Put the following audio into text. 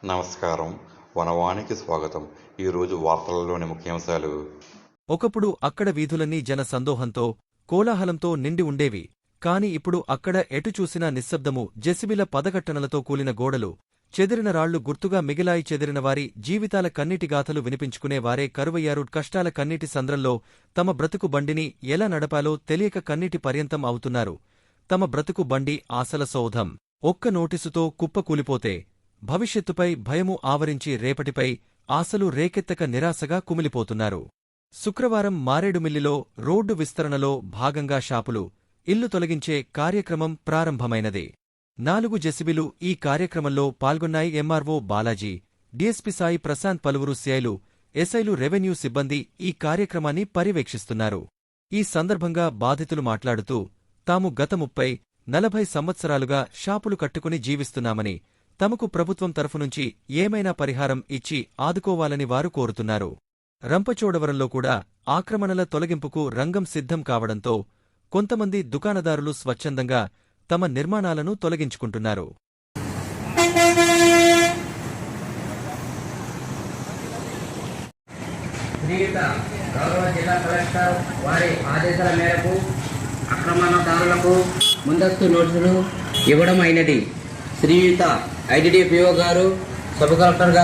నమస్కారం. వనవానికి స్వాగతం. ఈరోజు వార్తలలోని ముఖ్యాంశాలు. ఒకప్పుడు అక్కడ వీధులన్నీ జన సందోహంతో, కోలాహలంతో నిండి ఉండేవి. కాని ఇప్పుడు అక్కడ ఎటు చూసినా నిశ్శబ్దము, జెసిబిల పదఘట్టనలతో కూలిన గోడలు, చెదిరిన రాళ్లు గుర్తుగా మిగిలాయి. చెదిరినవారి జీవితాల కన్నీటిగాథలు వినిపించుకునే వారే కరువయ్యారు. కష్టాల కన్నీటి సంద్రంలో తమ బ్రతుకు బండిని ఎలా నడపాలో తెలియక కన్నీటి పర్యంతం అవుతున్నారు. తమ బ్రతుకు బండి ఆశల సౌధం ఒక్క నోటీసుతో కుప్పకూలిపోతే, భవిష్యత్తుపై భయము ఆవరించి రేపటిపై ఆశలు రేకెత్తక నిరాశగా కుమిలిపోతున్నారు. శుక్రవారం మారేడుమిల్లిలో రోడ్డు విస్తరణలో భాగంగా షాపులు, ఇల్లు తొలగించే కార్యక్రమం ప్రారంభమైనది. 4 జెసిబిలు ఈ కార్యక్రమంలో పాల్గొన్నాయి. ఎంఆర్ఓ బాలాజీ, డీఎస్పీ సాయి ప్రశాంత్, పలువురు సిఐలు, ఎస్ఐలు, రెవెన్యూ సిబ్బంది ఈ కార్యక్రమాన్ని పర్యవేక్షిస్తున్నారు. ఈ సందర్భంగా బాధితులు మాట్లాడుతూ, తాము గత 30-40 సంవత్సరాలుగా షాపులు కట్టుకుని జీవిస్తున్నామని, తమకు ప్రభుత్వం తరఫునుంచి ఏమైనా పరిహారం ఇచ్చి ఆదుకోవాలని వారు కోరుతున్నారు. రంపచోడవరంలో కూడా ఆక్రమణల తొలగింపుకు రంగం సిద్ధం కావడంతో కొంతమంది దుకాణదారులు స్వచ్ఛందంగా తమ నిర్మాణాలను తొలగించుకుంటున్నారు. శ్రీయుత గౌరవ జిల్లా కలెక్టర్ వారి ఆదేశాల మేరకు ఆక్రమణదారులకు ముందస్తు నోటీసులు ఇవ్వడం అయినది. శ్రీయుత ఐడిడిపిఓ గారు, సబ్ కలెక్టర్ గారు